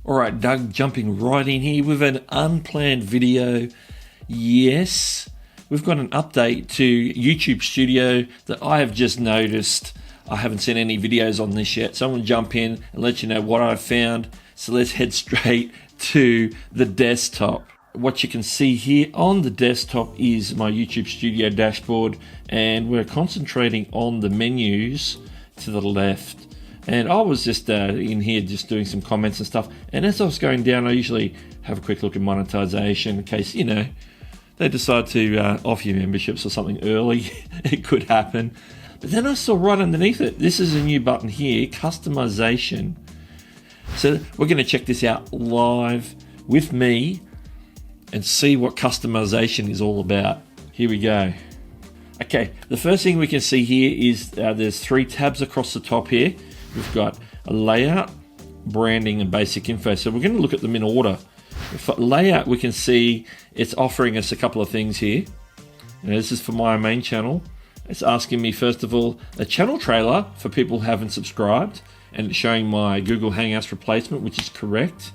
Alright, Doug, jumping right in here with an unplanned video. Yes, we've got an update to YouTube Studio that I have just noticed. I haven't seen any videos on this yet, so I'm going to jump in and let you know what I've found. So let's head straight to the desktop. What you can see here on the desktop is my YouTube Studio dashboard, and we're concentrating on the menus to the left. And I was just in here just doing some comments and stuff, and as I was going down, I usually have a quick look at monetization in case, they decide to offer you memberships or something early. It could happen. But then I saw right underneath it, this is a new button here, customization. So we're going to check this out live with me and see what customization is all about. Here we go. Okay, the first thing we can see here is there's 3 tabs across the top here. We've got a layout, branding, and basic info. So we're going to look at them in order. For layout, we can see it's offering us a couple of things here. This is for my main channel. It's asking me, first of all, a channel trailer for people who haven't subscribed, and it's showing my Google Hangouts replacement, which is correct.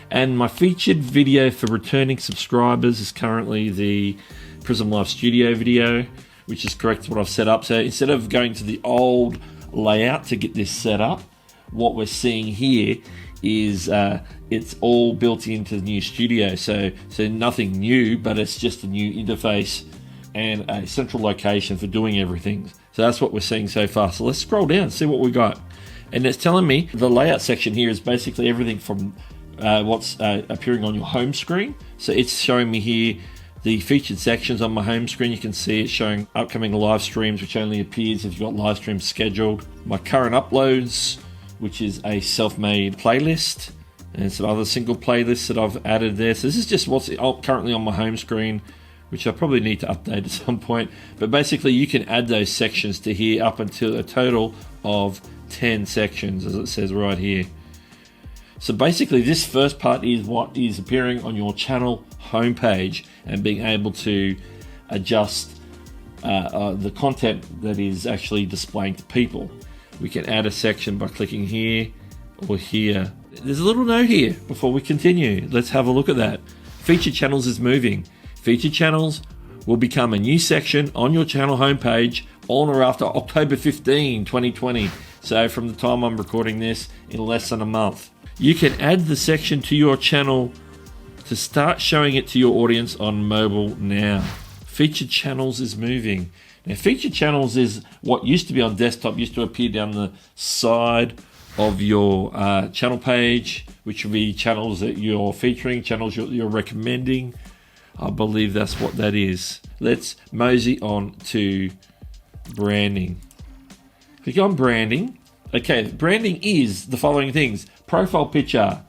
And my featured video for returning subscribers is currently the Prism Live Studio video, which is correct what I've set up. So instead of going to the old layout to get this set up, what we're seeing here is it's all built into the new studio. So nothing new, but it's just a new interface and a central location for doing everything. So that's what we're seeing so far. So let's scroll down and see what we got. And it's telling me the layout section here is basically everything from what's appearing on your home screen. So it's showing me here the featured sections on my home screen. You can see it's showing upcoming live streams, which only appears if you've got live streams scheduled. My current uploads, which is a self-made playlist, and some other single playlists that I've added there. So this is just what's currently on my home screen, which I probably need to update at some point. But basically you can add those sections to here up until a total of 10 sections, as it says right here. So basically this first part is what is appearing on your channel homepage and being able to adjust the content that is actually displaying to people. We can add a section by clicking here or here. There's a little note here before we continue. Let's have a look at that. Featured channels is moving. Featured channels will become a new section on your channel homepage on or after October 15, 2020. So from the time I'm recording this, in less than a month. You can add the section to your channel to start showing it to your audience on mobile now. Featured channels is moving. Now, featured channels is what used to be on desktop, used to appear down the side of your channel page, which would be channels that you're featuring, channels you're recommending. I believe that's what that is. Let's mosey on to branding. Click on branding. Okay, branding is the following things. Profile picture.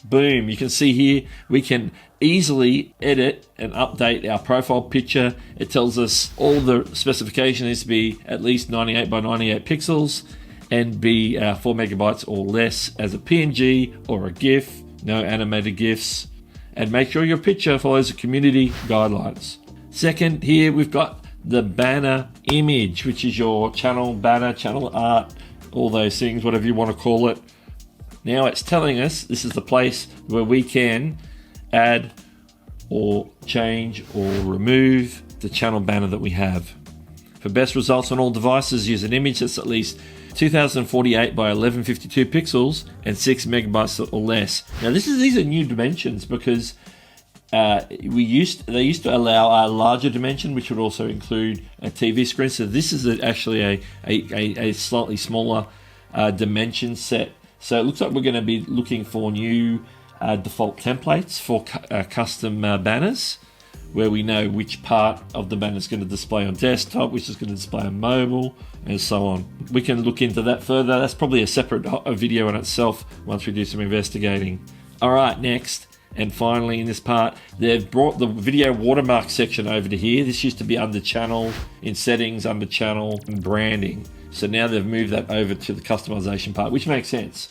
Boom, you can see here we can easily edit and update our profile picture. It tells us all the specification needs to be at least 98 by 98 pixels and be 4 megabytes or less as a PNG or a GIF, no animated GIFs, and make sure your picture follows the community guidelines. Second, here we've got the banner image, which is your channel banner, channel art, all those things, whatever you want to call it. Now it's telling us this is the place where we can add or change or remove the channel banner that we have. For best results on all devices, use an image that's at least 2048 by 1152 pixels and 6 megabytes or less. Now these are new dimensions because they used to allow a larger dimension, which would also include a TV screen. So this is actually a slightly smaller dimension set. So it looks like we're going to be looking for new default templates for custom banners, where we know which part of the banner is going to display on desktop, which is going to display on mobile, and so on. We can look into that further. That's probably a separate video in itself once we do some investigating. All right, next. And finally, in this part, they've brought the video watermark section over to here. This used to be under channel, in settings, under channel, and branding. So now they've moved that over to the customization part, which makes sense.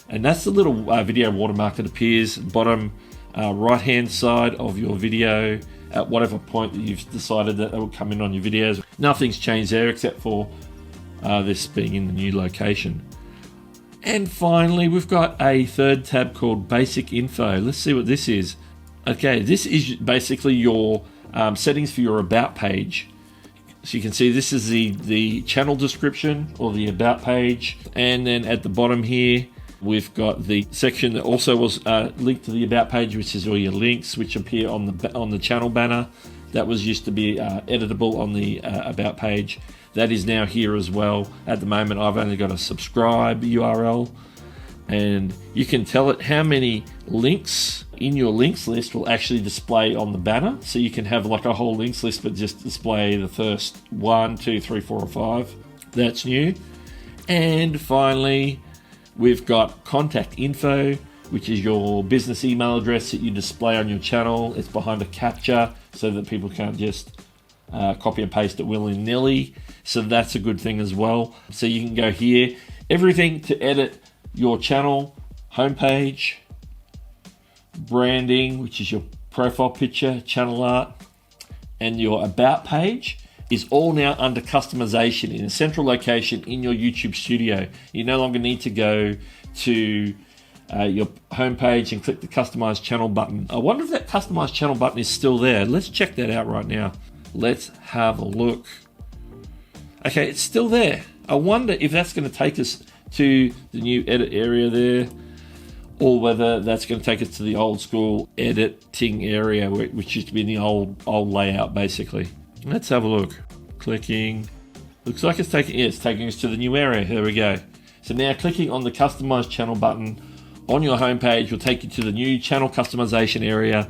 And that's the little video watermark that appears bottom right-hand side of your video at whatever point that you've decided that will come in on your videos. Nothing's changed there except for this being in the new location. And finally, we've got a third tab called Basic Info. Let's see what this is. Okay, this is basically your settings for your About page. So you can see this is the channel description or the About page. And then at the bottom here, we've got the section that also was linked to the About page, which is all your links, which appear on the channel banner. That was used to be editable on the About page. That is now here as well. At the moment, I've only got a subscribe URL. And you can tell it how many links in your links list will actually display on the banner. So you can have like a whole links list, but just display the first 1, 2, 3, 4, or 5. That's new. And finally, we've got contact info, which is your business email address that you display on your channel. It's behind a captcha so that people can't just copy and paste it willy-nilly. So that's a good thing as well. So you can go here, everything to edit your channel, homepage, branding, which is your profile picture, channel art, and your About page is all now under customization in a central location in your YouTube studio. You no longer need to go to your homepage and click the Customize Channel button. I wonder if that Customize Channel button is still there. Let's check that out right now. Let's have a look. Okay, it's still there. I wonder if that's going to take us to the new edit area there, or whether that's going to take us to the old school editing area, which used to be in the old layout basically. Let's have a look. Clicking. Looks like it's taking us to the new area. There we go. So now clicking on the Customize Channel button on your homepage will take you to the new channel customization area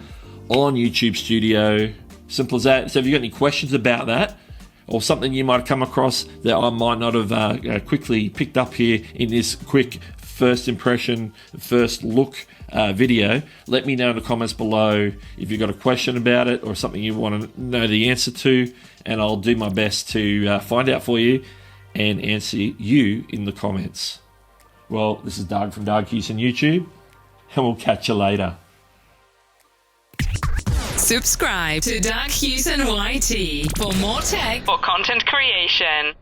on YouTube Studio. Simple as that. So if you've got any questions about that, or something you might have come across that I might not have quickly picked up here in this quick first impression, first look video, let me know in the comments below if you've got a question about it or something you want to know the answer to, and I'll do my best to find out for you and answer you in the comments. Well, this is Doug from Hewson YouTube, and we'll catch you later. Subscribe to Hewson YT for more tech or content creation.